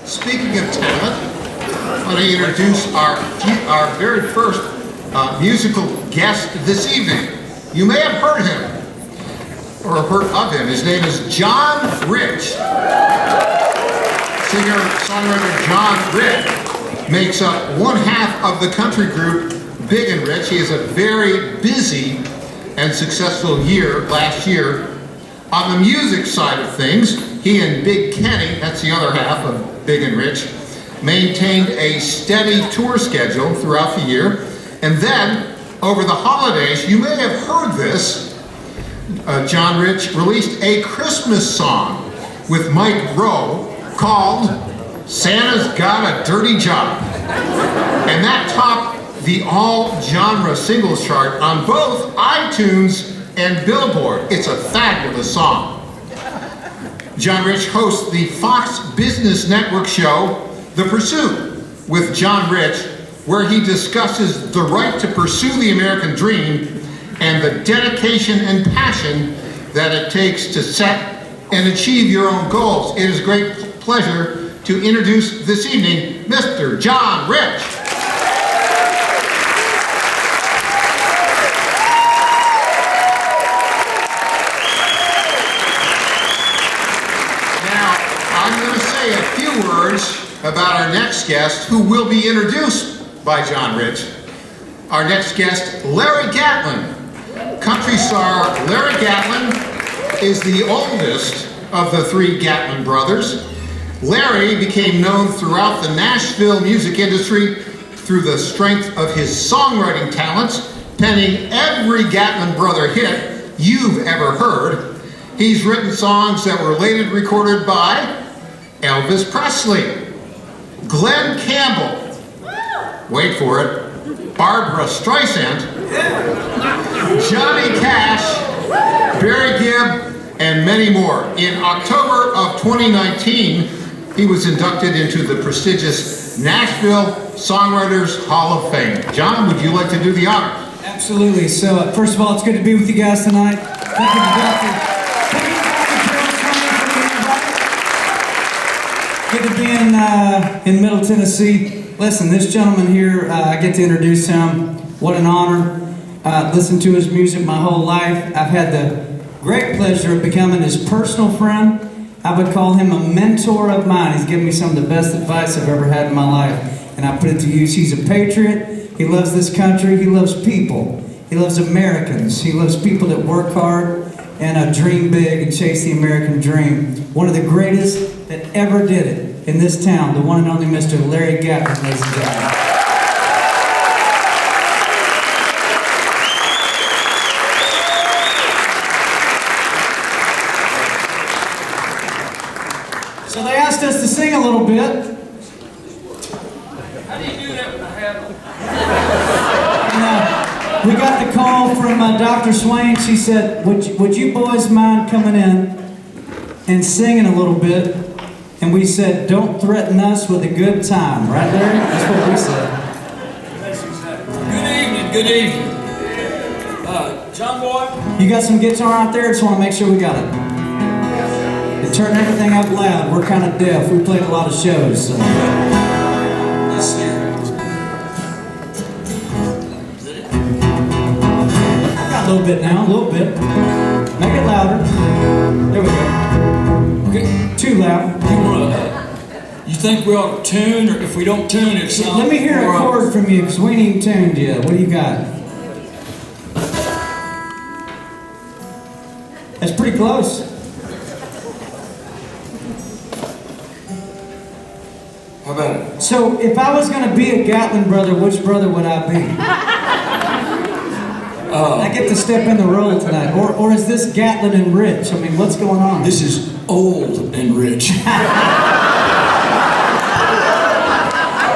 Speaking of talent, I want to introduce our very first musical guest this evening. You may have heard him, or heard of him. His name is John Rich. Singer-songwriter John Rich makes up one half of the country group Big and Rich. He has a very busy and successful year last year. On the music side of things, he and Big Kenny, that's the other half of Big and Rich, maintained a steady tour schedule throughout the year. And then, over the holidays, you may have heard this, John Rich released a Christmas song with Mike Rowe called Santa's Got a Dirty Job. And that topped the all-genre singles chart on both iTunes and Billboard. It's a fabulous song. John Rich hosts the Fox Business Network show, The Pursuit, with John Rich, where he discusses the right to pursue the American dream and the dedication and passion that it takes to set and achieve your own goals. It is a great pleasure to introduce this evening, Mr. John Rich. About our next guest, who will be introduced by John Rich. Our next guest, Larry Gatlin. Country star Larry Gatlin is the oldest of the three Gatlin brothers. Larry became known throughout the Nashville music industry through the strength of his songwriting talents, penning every Gatlin brother hit you've ever heard. He's written songs that were later recorded by Elvis Presley, Glenn Campbell, wait for it, Barbara Streisand, Johnny Cash, Barry Gibb, and many more. In October of 2019, he was inducted into the prestigious Nashville Songwriters Hall of Fame. John, would you like to do the honors? Absolutely. So, first of all, it's good to be with you guys tonight. Thank you for good to be in Middle Tennessee. Listen, this gentleman here, I get to introduce him. What an honor. Listened to his music my whole life. I've had the great pleasure of becoming his personal friend. I would call him a mentor of mine. He's given me some of the best advice I've ever had in my life, and I put it to use. He's a patriot. He loves this country. He loves people. He loves Americans. He loves people that work hard and dream big and chase the American dream. One of the greatest that ever did it in this town, the one and only Mr. Larry Gatlin, ladies and gentlemen. So they asked us to sing a little bit. How do you do that with a hat on? And, we got the call from Dr. Swain. She said, would you boys mind coming in and singing a little bit? And we said, don't threaten us with a good time. Right, Larry? That's what we said. That's exactly. Good evening. John Boy? You got some guitar out there? Just want to make sure we got it. And turn everything up loud. We're kind of deaf. We played a lot of shows. So. Let's see. A little bit now, a little bit. Make it louder. There we go. Okay. Too loud. You think we ought to tune, or if we don't tune it, sounds. Let me hear a chord from you, because we ain't even tuned yet. What do you got? That's pretty close. How about it? So, if I was going to be a Gatlin brother, which brother would I be? I get to step in the role tonight. Or is this Gatlin and Rich? I mean, what's going on? This is old and rich.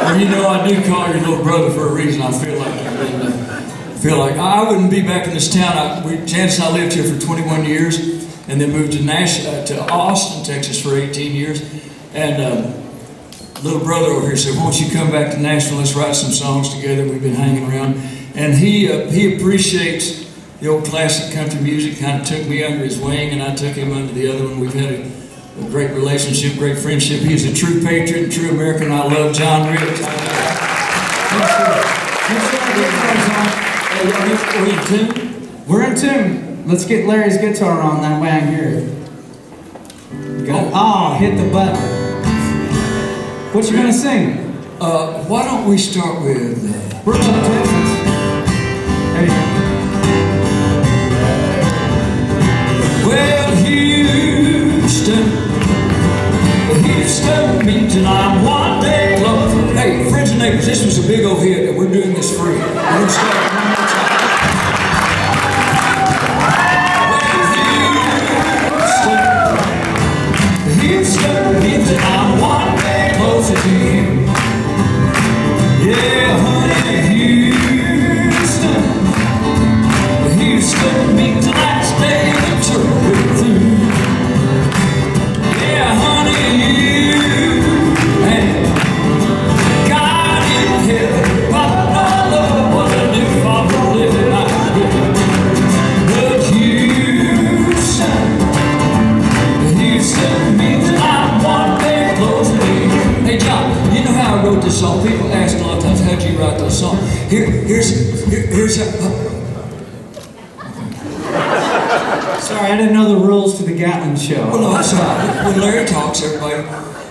Well, you know, I do call your little brother for a reason. I feel like I wouldn't be back in this town. Janice and I lived here for 21 years, and then moved to Austin, Texas for 18 years. And little brother over here said, "Won't you come back to Nashville? Let's write some songs together." We've been hanging around, and he appreciates the old classic country music. Kind of took me under his wing, and I took him under the other one. We've had a great relationship, great friendship. He's a true patriot and true American. I love John Rich. Are we in tune? We're in tune. Let's get Larry's guitar on, that way I can hear it. Hit the button. What you gonna sing? Why don't we start with... We're from Texas. There you go. Well, Houston means that I'm one day close. Hey, friends and neighbors, this was a big old hit, and we're doing this free. We're gonna start it one more time. Houston means that I'm one day closer to you. Yeah, honey, Houston. Houston means the last day of the tour we're through. Yeah, honey, you and God in heaven, Papa, I love what I do for a living. But Houston means that I'm one day closer to you. Hey, John, you know how I wrote this song? People ask a lot of times, how'd you write those songs? Here's how... Sorry, I didn't know the rules to the Gatlin show. Well, no, that's all right. When Larry talks, everybody...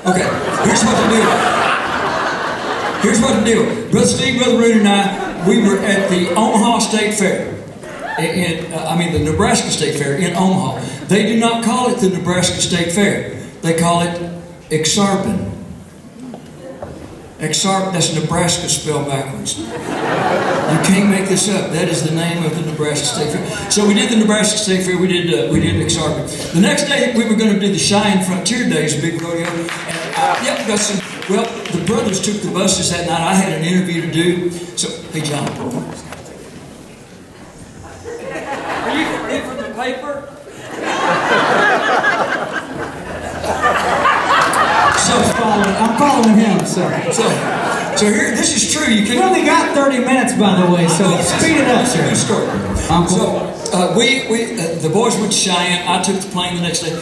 Okay, here's what to do. Brother Steve, Brother Rudy, and I, we were at the Omaha State Fair. The Nebraska State Fair in Omaha. They do not call it the Nebraska State Fair. They call it Exarban. Exarban, that's Nebraska spelled backwards. You can't make this up. That is the name of the Nebraska State Fair. So we did the Nebraska State Fair. We did Exarban. The next day we were going to do the Cheyenne Frontier Days, big rodeo. And got some. Well, the brothers took the buses that night. I had an interview to do. So, hey, John. Are you from the paper? I'm following him, so here, this is true. You we can't. only got 30 minutes, by the way, so speed it up, sir. So the boys went to Cheyenne. I took the plane the next day.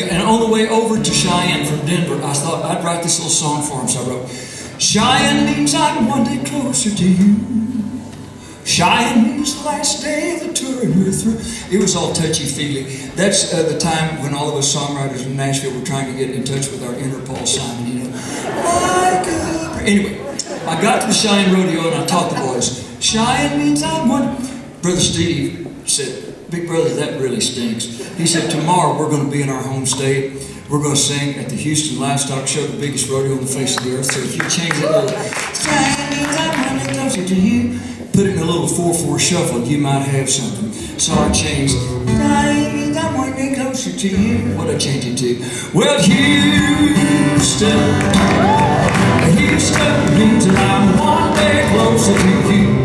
And on the way over to Cheyenne from Denver, I thought I'd write this little song for them. So I wrote, Cheyenne means I'm one day closer to you. Cheyenne means the last day of the tour we're through. It was all touchy-feely. That's the time when all of us songwriters in Nashville were trying to get in touch with our inner Paul Simon, you know. Anyway, I got to the Cheyenne Rodeo and I taught the boys, Cheyenne means I'm one. Brother Steve said, Big brother, that really stinks. He said, tomorrow we're going to be in our home state. We're going to sing at the Houston Livestock Show, the biggest rodeo on the face of the earth. So if you change that little, Cheyenne means I'm one day closer to you, put it in a little 4/4 shuffle, you might have something. So I changed, I'm one day closer to you. What'd I change it to? Well, Houston means that I'm one day closer to you.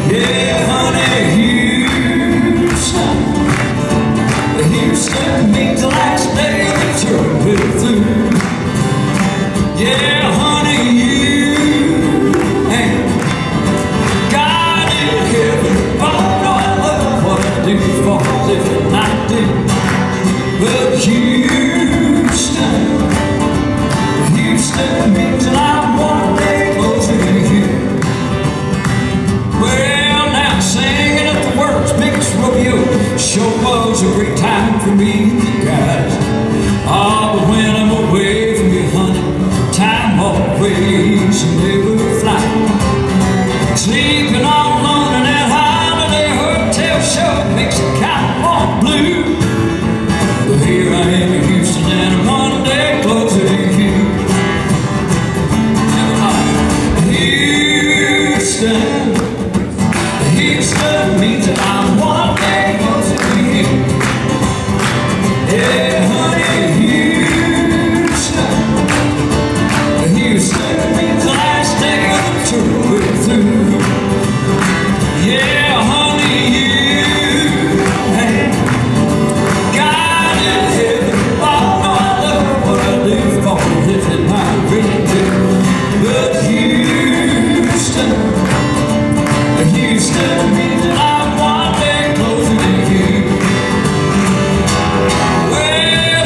Yeah, honey, Houston means the last day of the tour we're through. Yeah, honey, for a living I do. But Houston means that I'm one day closer to you. Well, now singing at the world's biggest rodeo sure was a great time for me, guys. But when I'm away from you, honey, time always never flies. Sleeping all alone in that holiday hotel show makes it kind of blue. But here I am in Houston and I'm one day closer to you. Houston means that I'm one day closer to you. Yeah, honey, Houston means the last day of the tour we're through. Yeah, honey, God in heaven, oh, no, I love what I do for a living, I really do. But Houston means that I'm one day closer to you. Well,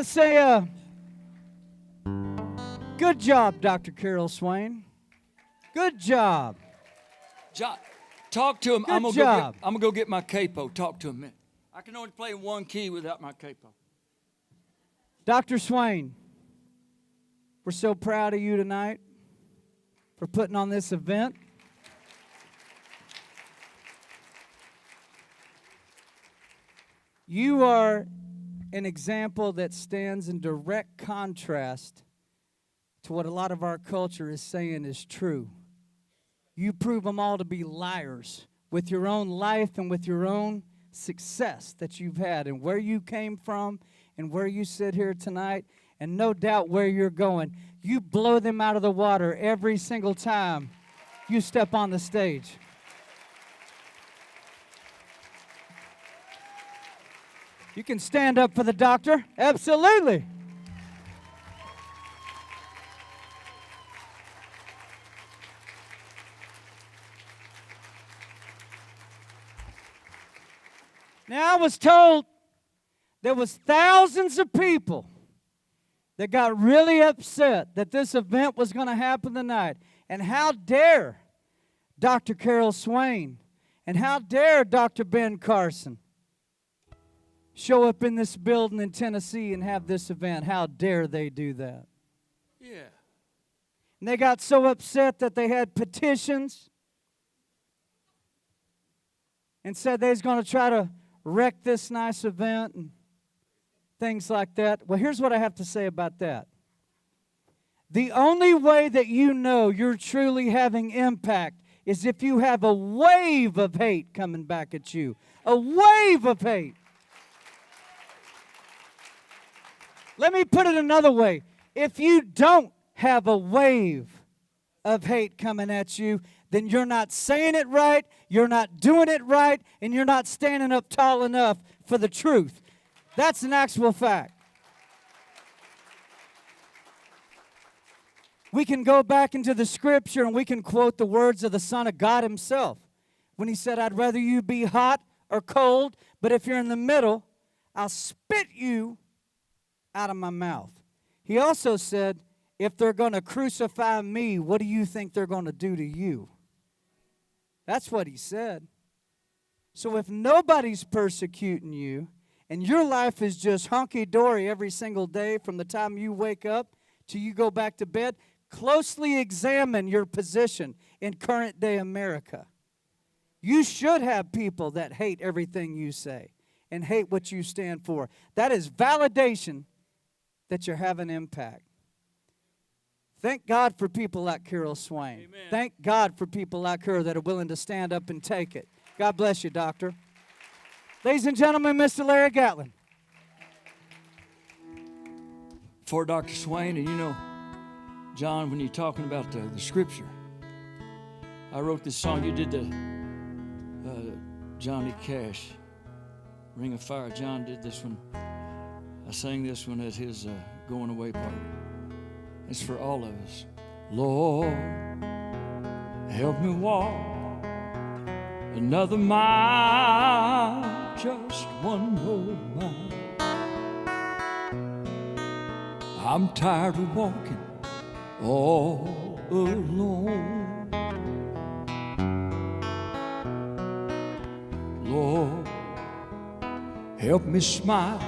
say, good job, Dr. Carol Swain. Good job. John, talk to him. Good I'm gonna job. go get my capo. Talk to him a minute. I can only play one key without my capo. Dr. Swain, we're so proud of you tonight for putting on this event. You are an example that stands in direct contrast to what a lot of our culture is saying is true. You prove them all to be liars with your own life and with your own success that you've had and where you came from and where you sit here tonight, and no doubt where you're going. You blow them out of the water every single time you step on the stage. You can stand up for the doctor. Absolutely. Now, I was told there was thousands of people that got really upset that this event was going to happen tonight. And how dare Dr. Carol Swain and how dare Dr. Ben Carson show up in this building in Tennessee and have this event. How dare they do that? Yeah. And they got so upset that they had petitions and said they was going to try to wreck this nice event and things like that. Well, here's what I have to say about that. The only way that you know you're truly having impact is if you have a wave of hate coming back at you. A wave of hate. Let me put it another way. If you don't have a wave of hate coming at you, then you're not saying it right, you're not doing it right, and you're not standing up tall enough for the truth. That's an actual fact. We can go back into the scripture and we can quote the words of the Son of God himself when he said, I'd rather you be hot or cold, but if you're in the middle, I'll spit you out of my mouth. He also said, if they're going to crucify me, what do you think they're going to do to you? That's what he said. So if nobody's persecuting you and your life is just hunky-dory every single day from the time you wake up till you go back to bed, closely examine your position in current day America. You should have people that hate everything you say and hate what you stand for. That is validation that you're having impact. Thank God for people like Carol Swain. Amen. Thank God for people like her that are willing to stand up and take it. God bless you, Doctor. Ladies and gentlemen, Mr. Larry Gatlin. For Dr. Swain, and you know, John, when you're talking about the scripture, I wrote this song. You did the Johnny Cash, Ring of Fire. John did this one. I sang this one at his going away party. It's for all of us. Lord, help me walk another mile, just one more mile. I'm tired of walking all alone. Lord, help me smile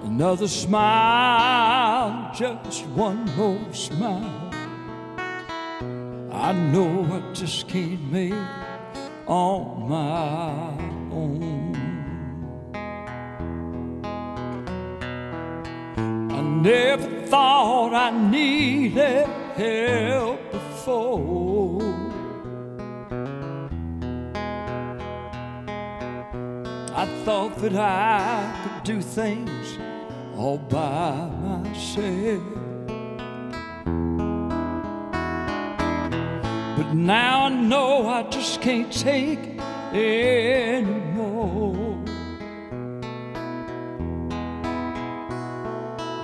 another smile, just one more smile. I know I just can't make it on my own. I never thought I needed help before. I thought that I could do things all by myself. But now I know I just can't take anymore.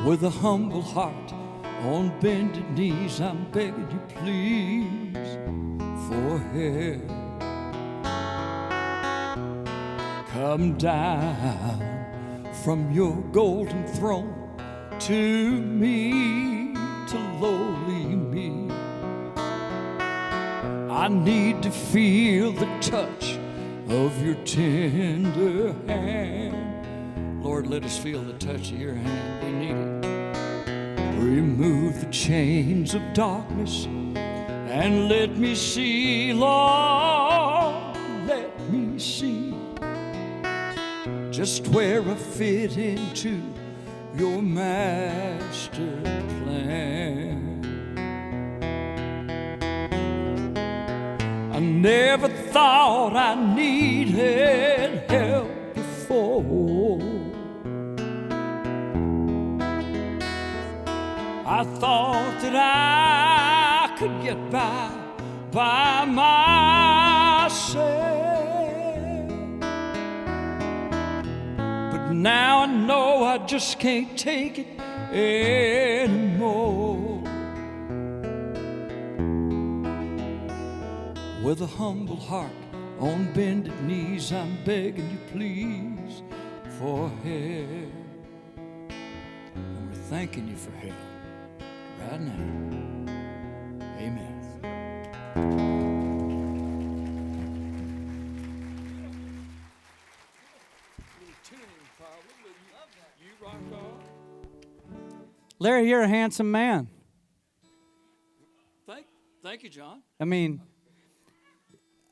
With a humble heart on bended knees, I'm begging you please for help. Come down from your golden throne to me, to lowly me. I need to feel the touch of your tender hand. Lord, let us feel the touch of your hand. We need it. Remove the chains of darkness and let me see, Lord, let me see just where I fit into your master plan. I never thought I needed help before. I thought that I could get by myself. But now I know I just can't take it anymore. With a humble heart on bended knees, I'm begging you please for help. And we're thanking you for help right now. Amen. Larry, you're a handsome man. Thank you, John. I mean,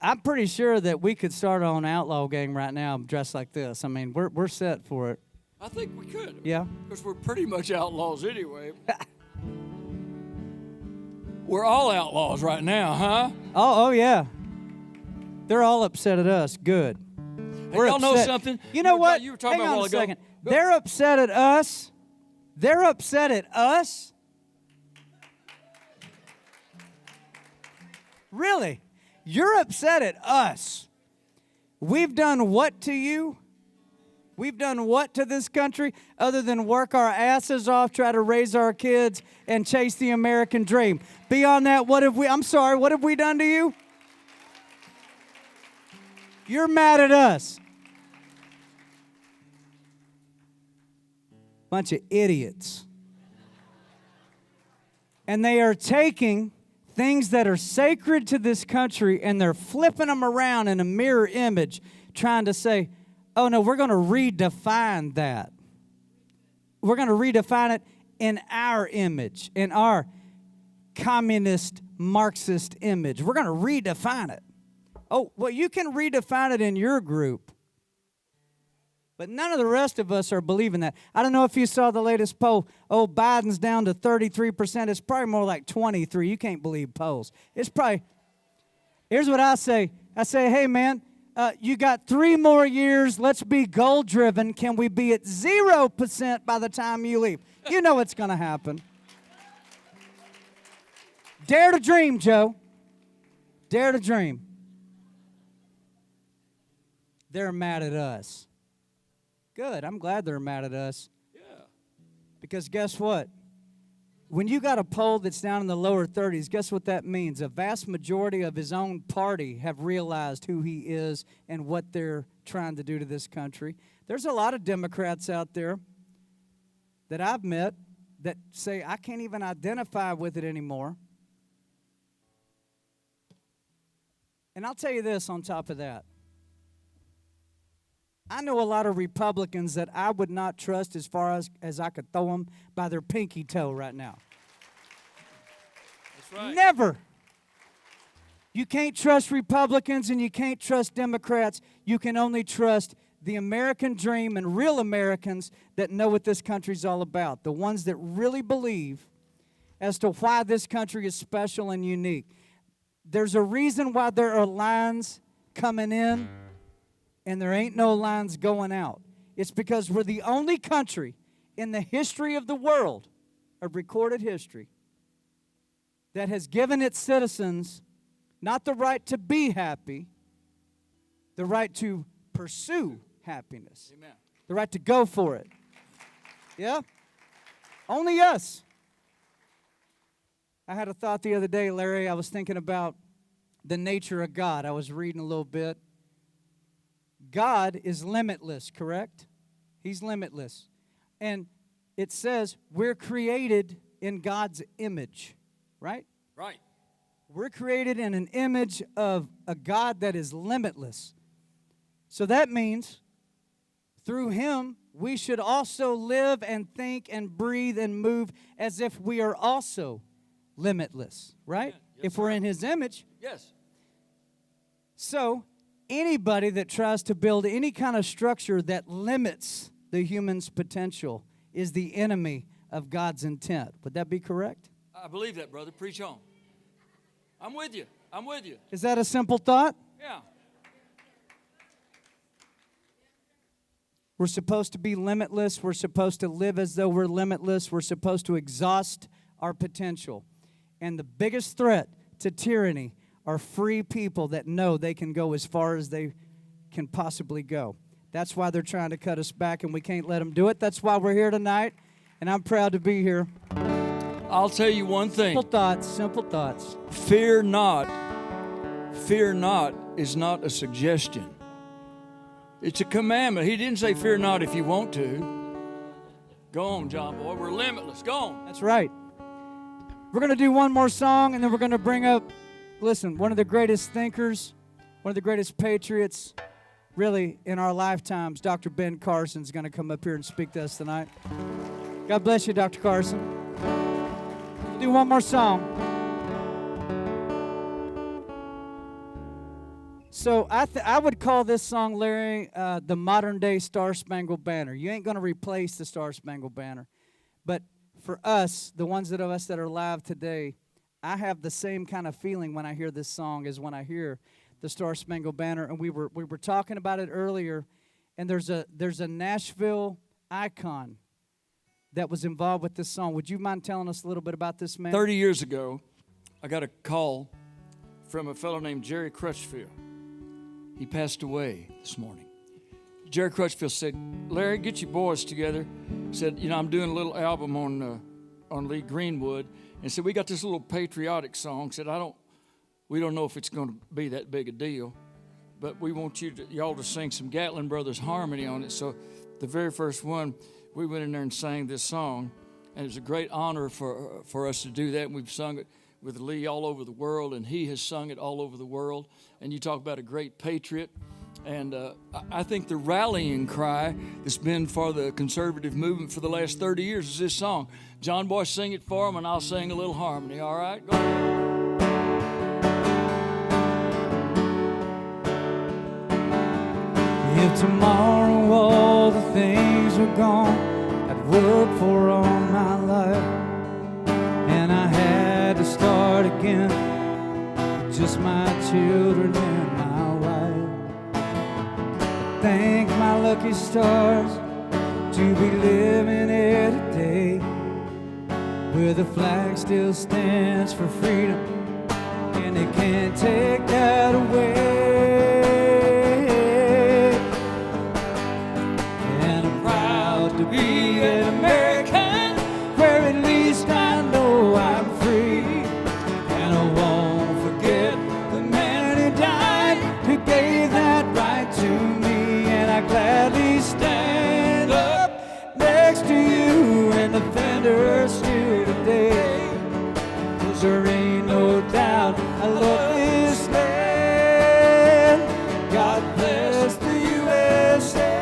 I'm pretty sure that we could start on Outlaw Gang right now dressed like this. I mean, we're set for it. I think we could. Yeah. Because we're pretty much outlaws anyway. We're all outlaws right now, huh? Oh yeah. They're all upset at us. Good. Hey, y'all know something? You know what? You were talking Hang about on a while a ago. second. They're upset at us. They're upset at us. Really? You're upset at us. We've done what to you? We've done what to this country other than work our asses off, try to raise our kids, and chase the American dream? Beyond that, what have we done to you? You're mad at us. Bunch of idiots. And they are taking things that are sacred to this country and they're flipping them around in a mirror image, trying to say, oh no, we're going to redefine that. We're going to redefine it in our image, in our communist, Marxist image. We're going to redefine it. Oh, well, you can redefine it in your group. But none of the rest of us are believing that. I don't know if you saw the latest poll. Oh, Biden's down to 33%. It's probably more like 23. You can't believe polls. It's probably, here's what I say. I say, hey, man, you got 3 more years. Let's be goal-driven. Can we be at 0% by the time you leave? You know what's going to happen. Dare to dream, Joe. Dare to dream. They're mad at us. Good. I'm glad they're mad at us. Yeah. Because guess what? When you got a poll that's down in the lower 30s, guess what that means? A vast majority of his own party have realized who he is and what they're trying to do to this country. There's a lot of Democrats out there that I've met that say, I can't even identify with it anymore. And I'll tell you this on top of that. I know a lot of Republicans that I would not trust as far as I could throw them by their pinky toe right now. That's right. Never. You can't trust Republicans and you can't trust Democrats. You can only trust the American dream and real Americans that know what this country's all about. The ones that really believe as to why this country is special and unique. There's a reason why there are lines coming in and there ain't no lines going out. It's because we're the only country in the history of the world, of recorded history, that has given its citizens not the right to be happy, the right to pursue happiness. Amen. The right to go for it. Yeah? Only us. I had a thought the other day, Larry. I was thinking about the nature of God. I was reading a little bit. God is limitless, correct? He's limitless. And it says we're created in God's image, right? Right. We're created in an image of a God that is limitless. So that means through Him, we should also live and think and breathe and move as if we are also limitless, right? Yeah. Yes, if we're in His image. Yes. So anybody that tries to build any kind of structure that limits the human's potential is the enemy of God's intent. Would that be correct? I believe that, brother. Preach on. I'm with you. I'm with you. Is that a simple thought? Yeah. We're supposed to be limitless. We're supposed to live as though we're limitless. We're supposed to exhaust our potential. And the biggest threat to tyranny are free people that know they can go as far as they can possibly go. That's why they're trying to cut us back, and we can't let them do it. That's why we're here tonight, and I'm proud to be here. I'll tell you one thing. Simple thoughts, simple thoughts. Fear not. Fear not is not a suggestion. It's a commandment. He didn't say fear not if you want to. Go on, John boy. We're limitless. Go on. That's right. We're going to do one more song, and then we're going to bring up, listen, one of the greatest thinkers, one of the greatest patriots, really, in our lifetimes, Dr. Ben Carson's going to come up here and speak to us tonight. God bless you, Dr. Carson. We'll do one more song. So I would call this song, Larry, the modern-day Star Spangled Banner. You ain't going to replace the Star Spangled Banner. But for us, the ones of us that are alive today, I have the same kind of feeling when I hear this song as when I hear the Star Spangled Banner. And we were talking about it earlier, and there's a Nashville icon that was involved with this song. Would you mind telling us a little bit about this man? 30 years ago, I got a call from a fellow named Jerry Crutchfield. He passed away this morning. Jerry Crutchfield said, Larry, get your boys together. Said, I'm doing a little album on Lee Greenwood. And said, we got this little patriotic song. Said, we don't know if it's going to be that big a deal, but we want y'all to sing some Gatlin Brothers harmony on it. So the very first one, we went in there and sang this song. And it was a great honor for us to do that. And we've sung it with Lee all over the world, and he has sung it all over the world. And you talk about a great patriot. And I think the rallying cry that's been for the conservative movement for the last 30 years is this song. John Boy, sing it for him, and I'll sing a little harmony, all right? Go ahead. If tomorrow all the things were gone I'd worked for all my life, and I had to start again with just my children and my wife, I thank my lucky stars to be living here today, where the flag still stands for freedom, and they can't take that away. And I'm proud to be an American, where at least I know I'm free. And I won't forget the man who died, who gave that right to me. And I gladly stand up next to you and defend her still today. 'Cause there ain't no doubt I love this land. God bless the USA.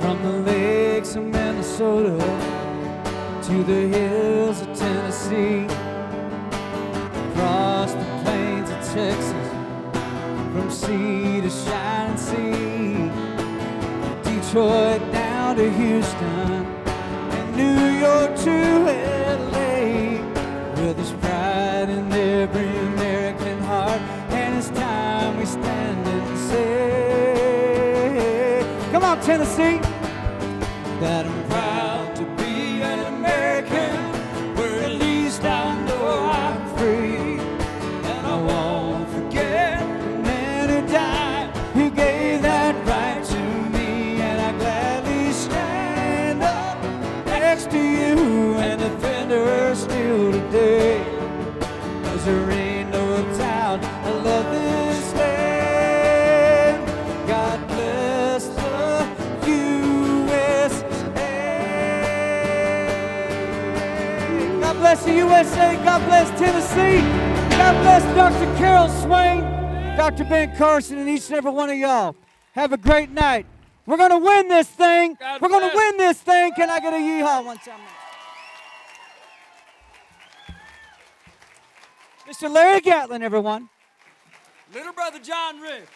From the lakes of Minnesota to the hills of Tennessee, across the plains of Texas, from sea to shining sea, Detroit down to Houston, and New York to LA, where there's pride in every American heart, and it's time we stand and say, come on, Tennessee, that I'm proud to be an American, where at least I know I'm free. And I won't forget the man who died, who gave that right to me. And I gladly stand up next to you and defend her still today. 'Cause there ain't no doubt I love this land. God bless the USA. God bless Tennessee. God bless Dr. Carol Swain, Dr. Ben Carson, and each and every one of y'all. Have a great night. We're going to win this thing. We're going to win this thing. Can I get a yeehaw one time? Mr. Larry Gatlin, everyone. Little brother John Rick.